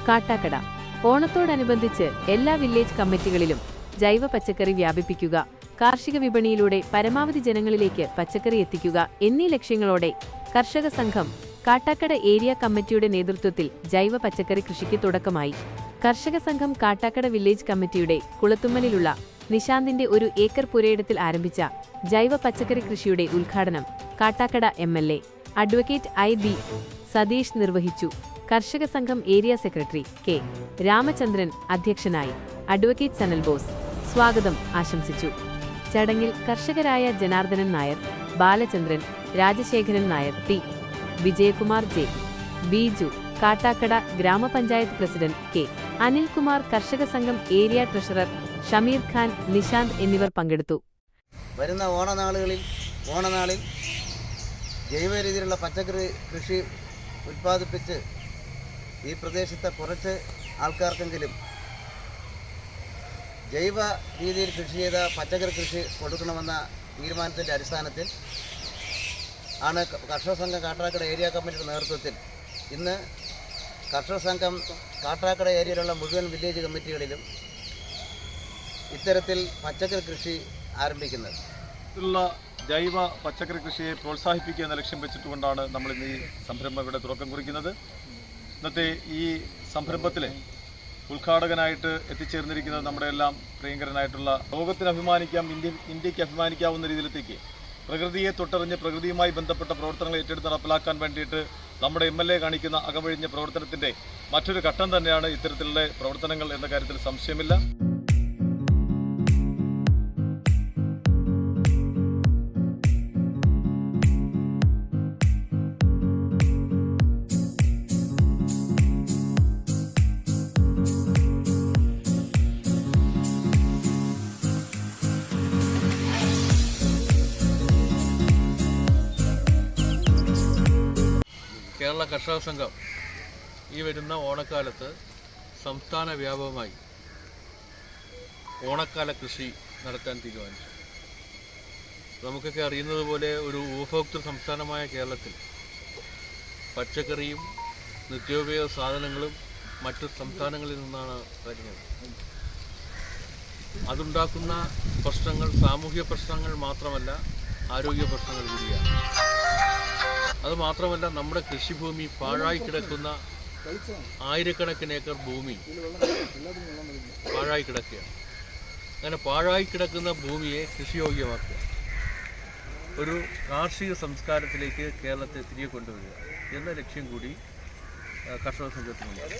കാട്ടാക്കട. ഓണത്തോടനുബന്ധിച്ച് എല്ലാ വില്ലേജ് കമ്മിറ്റികളിലും ജൈവ പച്ചക്കറി വ്യാപിപ്പിക്കുക, കാർഷിക വിപണിയിലൂടെ പരമാവധി ജനങ്ങളിലേക്ക് പച്ചക്കറി എത്തിക്കുക എന്നീ ലക്ഷ്യങ്ങളോടെ കർഷക സംഘം കാട്ടാക്കട ഏരിയ കമ്മിറ്റിയുടെ നേതൃത്വത്തിൽ ജൈവ പച്ചക്കറി കൃഷിക്ക് തുടക്കമായി. കർഷക സംഘം കാട്ടാക്കട വില്ലേജ് കമ്മിറ്റിയുടെ കുളത്തുമ്മലിലുള്ള നിശാന്തിന്റെ 1 ഏക്കർ പുരയിടത്തിൽ ആരംഭിച്ച ജൈവ പച്ചക്കറി കൃഷിയുടെ ഉദ്ഘാടനം Kattakada MLA advocate IB Satheesh നിർവഹിച്ചു. കർഷക സംഘം ഏരിയ സെക്രട്ടറി കെ രാമചന്ദ്രൻ അധ്യക്ഷനായി. അഡ്വക്കേറ്റ് സനൽ ബോസ് സ്വാഗതം ആശംസിച്ചു. ചടങ്ങിൽ കർഷകരായ ജനാർദ്ദനൻ നായർ, ബാലചന്ദ്രൻ, രാജശേഖരൻ നായർ, ടി വിജയകുമാർ, ജെ ബിജു, കാട്ടാക്കട ഗ്രാമപഞ്ചായത്ത് പ്രസിഡന്റ് കെ അനിൽകുമാർ, കർഷക സംഘം ഏരിയ ട്രഷറർ ഷമീർ ഖാൻ, നിശാന്ത് എന്നിവർ പങ്കെടുത്തു. വരുന്ന ഓണനാളിൽ ജൈവ രീതിയിലുള്ള പച്ചക്കറി കൃഷി ഉൽപ്പാദിപ്പിച്ച് ഈ പ്രദേശത്തെ കുറച്ച് ആൾക്കാർക്കെങ്കിലും ജൈവ രീതിയിൽ കൃഷി ചെയ്ത പച്ചക്കറി കൃഷി കൊടുക്കണമെന്ന തീരുമാനത്തിൻ്റെ അടിസ്ഥാനത്തിൽ ആണ് കർഷക സംഘം കാട്ടാക്കട ഏരിയ കമ്മിറ്റിയുടെ നേതൃത്വത്തിൽ ഇന്ന് കർഷക സംഘം കാട്ടാക്കട ഏരിയയിലുള്ള മുഴുവൻ വില്ലേജ് കമ്മിറ്റികളിലും ഇത്തരത്തിൽ പച്ചക്കറി കൃഷി ആരംഭിക്കുന്നത്. ജൈവ പച്ചക്കറി കൃഷിയെ പ്രോത്സാഹിപ്പിക്കുക എന്ന ലക്ഷ്യം വെച്ചിട്ടുകൊണ്ടാണ് നമ്മൾ ഇന്ന് ഈ സംരംഭം ഇവിടെ തുടക്കം കുറിക്കുന്നത്. ഇന്നത്തെ ഈ സംരംഭത്തിലെ ഉദ്ഘാടകനായിട്ട് എത്തിച്ചേർന്നിരിക്കുന്നത് നമ്മുടെ എല്ലാം പ്രിയങ്കരനായിട്ടുള്ള ലോകത്തിന് അഭിമാനിക്കാം, ഇന്ത്യക്ക് അഭിമാനിക്കാവുന്ന രീതിയിലേക്ക് പ്രകൃതിയെ തൊട്ടറിഞ്ഞ് പ്രകൃതിയുമായി ബന്ധപ്പെട്ട പ്രവർത്തനങ്ങൾ ഏറ്റെടുത്ത് നടപ്പിലാക്കാൻ വേണ്ടിയിട്ട് നമ്മുടെ MLA കാണിക്കുന്ന അകമഴിഞ്ഞ പ്രവർത്തനത്തിൻ്റെ മറ്റൊരു ഘട്ടം തന്നെയാണ് ഇത്തരത്തിലുള്ള പ്രവർത്തനങ്ങൾ എന്ന കാര്യത്തിൽ സംശയമില്ല. കേരള കർഷക സംഘം ഈ വരുന്ന ഓണക്കാലത്ത് സംസ്ഥാന വ്യാപകമായി ഓണക്കാല കൃഷി നടത്താൻ തീരുമാനിച്ചു. നമുക്കൊക്കെ അറിയുന്നത് പോലെ ഒരു ഉപഭോക്തൃ സംസ്ഥാനമായ കേരളത്തിൽ പച്ചക്കറിയും നിത്യോപയോഗ സാധനങ്ങളും മറ്റു സംസ്ഥാനങ്ങളിൽ നിന്നാണ് വരുന്നത്. അതുണ്ടാക്കുന്ന പ്രശ്നങ്ങൾ സാമൂഹ്യ പ്രശ്നങ്ങൾ മാത്രമല്ല, ആരോഗ്യ പ്രശ്നങ്ങൾ കൂടിയാണ്. അതുമാത്രമല്ല, നമ്മുടെ കൃഷിഭൂമി പാഴായി കിടക്കുന്ന ആയിരക്കണക്കിന് ഏക്കർ ഭൂമി പാഴായി കിടക്കുകയാണ്. അങ്ങനെ പാഴായി കിടക്കുന്ന ഭൂമിയെ കൃഷിയോഗ്യമാക്കുക, ഒരു കാർഷിക സംസ്കാരത്തിലേക്ക് കേരളത്തെ തിരികെ കൊണ്ടുവരിക എന്ന ലക്ഷ്യം കൂടി കർഷക സംഘത്തിനുണ്ട്.